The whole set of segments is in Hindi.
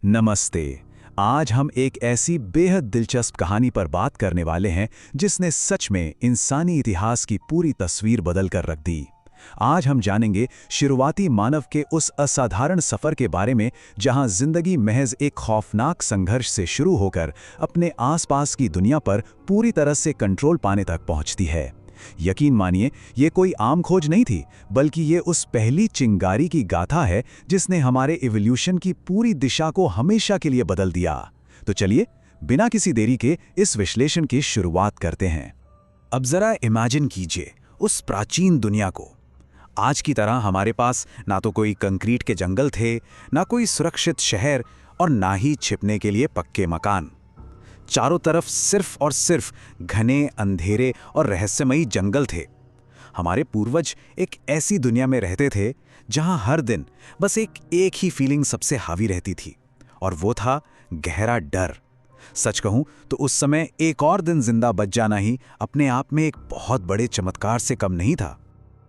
नमस्ते। आज हम एक ऐसी बेहद दिलचस्प कहानी पर बात करने वाले हैं जिसने सच में इंसानी इतिहास की पूरी तस्वीर बदल कर रख दी। आज हम जानेंगे शुरुआती मानव के उस असाधारण सफर के बारे में जहां जिंदगी महज एक खौफनाक संघर्ष से शुरू होकर अपने आसपास की दुनिया पर पूरी तरह से कंट्रोल पाने तक पहुंचती है। यकीन मानिए, ये कोई आम खोज नहीं थी, बल्कि ये उस पहली चिंगारी की गाथा है जिसने हमारे इवोल्यूशन की पूरी दिशा को हमेशा के लिए बदल दिया। तो चलिए, बिना किसी देरी के इस विश्लेषण की शुरुआत करते हैं। अब जरा इमेजिन कीजिए उस प्राचीन दुनिया को। आज की तरह हमारे पास ना तो कोई कंक्रीट के जंगल थे, ना कोई सुरक्षित शहर और ना ही छिपने के लिए पक्के मकान। चारों तरफ सिर्फ और सिर्फ घने, अंधेरे और रहस्यमयी जंगल थे। हमारे पूर्वज एक ऐसी दुनिया में रहते थे जहां हर दिन बस एक ही फीलिंग सबसे हावी रहती थी, और वो था गहरा डर। सच कहूं तो उस समय एक और दिन जिंदा बच जाना ही अपने आप में एक बहुत बड़े चमत्कार से कम नहीं था।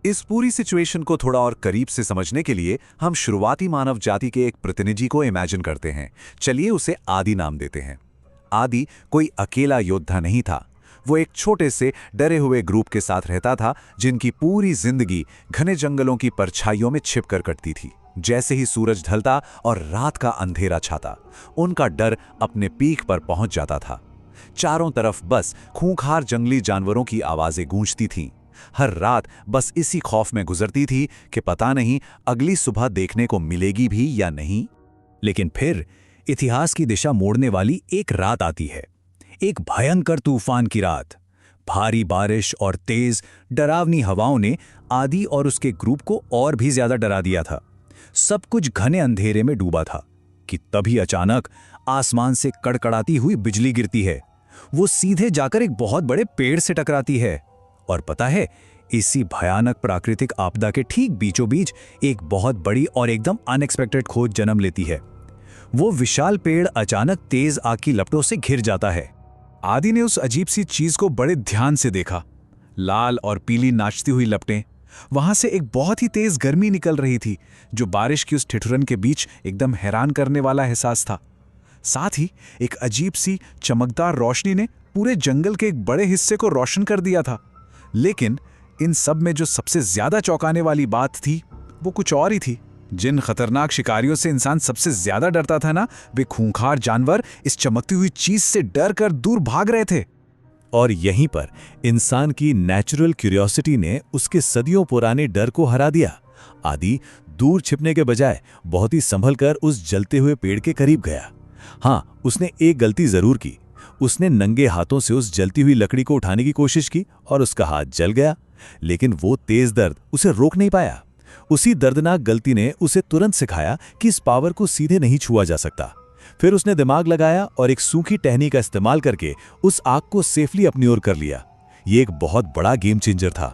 इस पूरी सिचुएशन को थोड़ा और करीब से समझने के लिए हम शुरुआती मानव जाति के एक प्रतिनिधि को इमेजिन करते हैं। चलिए उसे आदि नाम देते हैं। आदि कोई अकेला योद्धा नहीं था। वो एक छोटे से डरे हुए ग्रुप के साथ रहता था, जिनकी पूरी जिंदगी घने जंगलों की परछाइयों में छिपकर कटती थी। जैसे ही सूरज ढलता और रात का अंधेरा छाता, उनका डर अपने पीक पर पहुंच जाता था। चारों तरफ बस खूंखार जंगली जानवरों की आवाजें गूंजती थीं। हर रात बस इसी खौफ में गुजरती थी कि पता नहीं अगली सुबह देखने को मिलेगी भी या नहीं। लेकिन फिर इतिहास की दिशा मोड़ने वाली एक रात आती है, एक भयंकर तूफान की रात। भारी बारिश और तेज डरावनी हवाओं ने आदि और उसके ग्रुप को और भी ज्यादा डरा दिया था। सब कुछ घने अंधेरे में डूबा था कि तभी अचानक आसमान से कड़कड़ाती हुई बिजली गिरती है। वो सीधे जाकर एक बहुत बड़े पेड़ से टकराती है। और पता है, इसी भयानक प्राकृतिक आपदा के ठीक बीचों बीच एक बहुत बड़ी और एकदम अनएक्सपेक्टेड खोज जन्म लेती है। वो विशाल पेड़ अचानक तेज आग की लपटों से घिर जाता है। आदि ने उस अजीब सी चीज को बड़े ध्यान से देखा। लाल और पीली नाचती हुई लपटें। वहां से एक बहुत ही तेज गर्मी निकल रही थी, जो बारिश की उस ठिठुरन के बीच एकदम हैरान करने वाला एहसास था। साथ ही एक अजीब सी चमकदार रोशनी ने पूरे जंगल के एक बड़े हिस्से को रोशन कर दिया था। लेकिन इन सब में जो सबसे ज्यादा चौंकाने वाली बात थी, वो कुछ और ही थी। जिन खतरनाक शिकारियों से इंसान सबसे ज्यादा डरता था ना, वे खूंखार जानवर इस चमकती हुई चीज से डर कर दूर भाग रहे थे। और यहीं पर इंसान की नेचुरल क्यूरियोसिटी ने उसके सदियों पुराने डर को हरा दिया। आदि दूर छिपने के बजाय बहुत ही संभल कर उस जलते हुए पेड़ के करीब गया। हाँ, उसने एक गलती जरूर की। उसने नंगे हाथों से उस जलती हुई लकड़ी को उठाने की कोशिश की और उसका हाथ जल गया। लेकिन वो तेज दर्द उसे रोक नहीं पाया। उसी दर्दनाक गलती ने उसे तुरंत सिखाया कि इस पावर को सीधे नहीं छुआ जा सकता। फिर उसने दिमाग लगाया और एक सूखी टहनी का इस्तेमाल करके उस आग को सेफली अपनी ओर कर लिया। ये एक बहुत बड़ा गेम चेंजर था।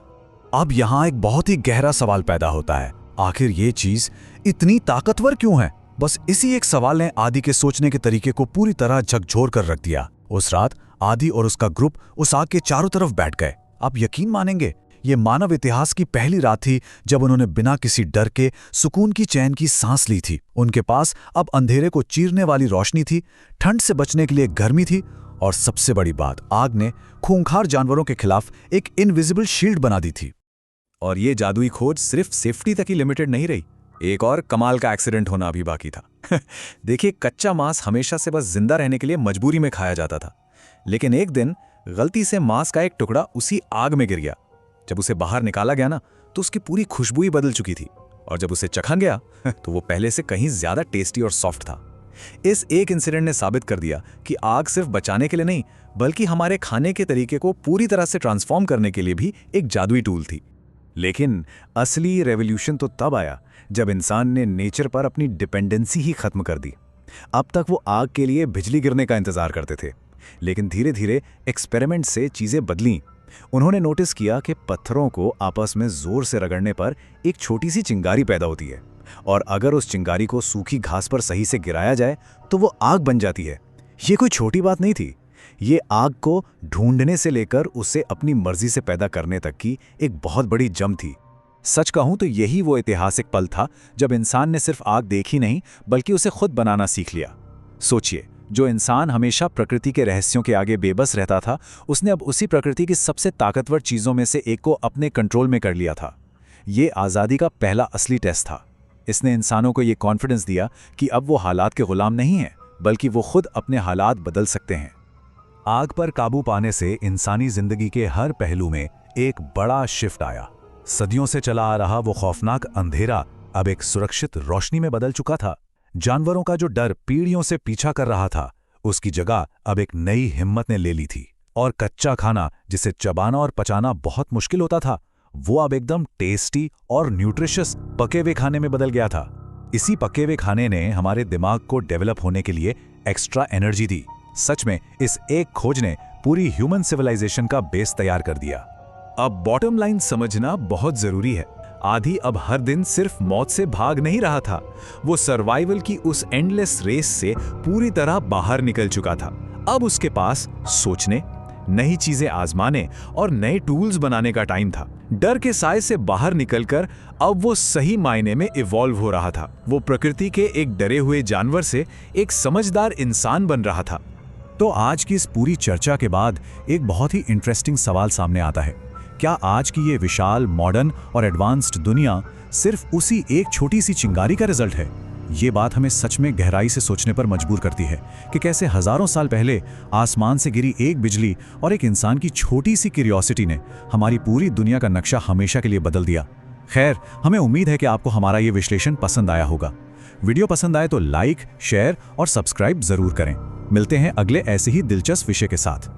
अब यहाँ एक बहुत ही गहरा सवाल पैदा होता है, आखिर ये चीज इतनी ताकतवर क्यों है? बस इसी एक सवाल ने आदि के सोचने के तरीके को पूरी तरह झकझोर कर रख दिया। उस रात आदि और उसका ग्रुप उस आग के चारों तरफ बैठ गए। आप यकीन मानेंगे, ये मानव इतिहास की पहली रात थी जब उन्होंने बिना किसी डर के सुकून की चैन की सांस ली थी। उनके पास अब अंधेरे को चीरने वाली रोशनी थी, ठंड से बचने के लिए गर्मी थी, और सबसे बड़ी बात, आग ने खूंखार जानवरों के खिलाफ एक इनविजिबल शील्ड बना दी थी। और ये जादुई खोज सिर्फ सेफ्टी तक ही लिमिटेड नहीं रही। एक और कमाल का एक्सीडेंट होना अभी बाकी था। देखिए, कच्चा मांस हमेशा से बस जिंदा रहने के लिए मजबूरी में खाया जाता था। लेकिन एक दिन गलती से मांस का एक टुकड़ा उसी आग में गिर गया। जब उसे बाहर निकाला गया ना, तो उसकी पूरी खुशबू ही बदल चुकी थी। और जब उसे चखा गया तो वो पहले से कहीं ज्यादा टेस्टी और सॉफ्ट था। इस एक इंसिडेंट ने साबित कर दिया कि आग सिर्फ बचाने के लिए नहीं, बल्कि हमारे खाने के तरीके को पूरी तरह से ट्रांसफॉर्म करने के लिए भी एक जादुई टूल थी। लेकिन असली रेवोल्यूशन तो तब आया जब इंसान ने नेचर पर अपनी डिपेंडेंसी ही खत्म कर दी। अब तक वो आग के लिए बिजली गिरने का इंतजार करते थे, लेकिन धीरे धीरे एक्सपेरिमेंट से चीजें बदलीं। उन्होंने नोटिस किया कि पत्थरों को आपस में जोर से रगड़ने पर एक छोटी सी चिंगारी पैदा होती है, और अगर उस चिंगारी को सूखी घास पर सही से गिराया जाए तो वो आग बन जाती है। ये कोई छोटी बात नहीं थी। ये आग को ढूंढने से लेकर उसे अपनी मर्जी से पैदा करने तक की एक बहुत बड़ी जंप थी। सच कहूं तो यही वो ऐतिहासिक पल था जब इंसान ने सिर्फ आग देखी नहीं, बल्कि उसे खुद बनाना सीख लिया। सोचिए, जो इंसान हमेशा प्रकृति के रहस्यों के आगे बेबस रहता था, उसने अब उसी प्रकृति की सबसे ताकतवर चीज़ों में से एक को अपने कंट्रोल में कर लिया था। ये आज़ादी का पहला असली टेस्ट था। इसने इंसानों को ये कॉन्फिडेंस दिया कि अब वो हालात के गुलाम नहीं हैं, बल्कि वो खुद अपने हालात बदल सकते हैं। आग पर काबू पाने से इंसानी जिंदगी के हर पहलू में एक बड़ा शिफ्ट आया। सदियों से चला आ रहा वो खौफनाक अंधेरा अब एक सुरक्षित रोशनी में बदल चुका था। जानवरों का जो डर पीढ़ियों से पीछा कर रहा था, उसकी जगह अब एक नई हिम्मत ने ले ली थी। और कच्चा खाना, जिसे चबाना और पचाना बहुत मुश्किल होता था, वो अब एकदम टेस्टी और न्यूट्रिशियस पके हुए खाने में बदल गया था। इसी पके हुए खाने ने हमारे दिमाग को डेवलप होने के लिए एक्स्ट्रा एनर्जी दी। सच में इस एक खोज ने पूरी ह्यूमन सिविलाइजेशन का बेस तैयार कर दिया। अब बॉटम लाइन समझना बहुत जरूरी है। आदि अब हर दिन सिर्फ मौत से भाग नहीं रहा था, वो सर्वाइवल की उस एंडलेस रेस से पूरी तरह बाहर निकल चुका था। अब उसके पास सोचने, नई चीजें आजमाने और नए टूल्स बनाने का टाइम था। डर के साए से बाहर निकलकर अब वो सही मायने में इवॉल्व हो रहा था। वो प्रकृति के एक डरे हुए जानवर से एक समझदार इंसान बन रहा था। तो आज की इस पूरी चर्चा के बाद एक बहुत ही इंटरेस्टिंग सवाल सामने आता है। क्या आज की ये विशाल, मॉडर्न और एडवांस्ड दुनिया सिर्फ उसी एक छोटी सी चिंगारी का रिजल्ट है? ये बात हमें सच में गहराई से सोचने पर मजबूर करती है कि कैसे हजारों साल पहले आसमान से गिरी एक बिजली और एक इंसान की छोटी सी क्यूरियोसिटी ने हमारी पूरी दुनिया का नक्शा हमेशा के लिए बदल दिया। खैर, हमें उम्मीद है कि आपको हमारा ये विश्लेषण पसंद आया होगा। वीडियो पसंद आए तो लाइक, शेयर और सब्सक्राइब जरूर करें। मिलते हैं अगले ऐसे ही दिलचस्प विषय के साथ।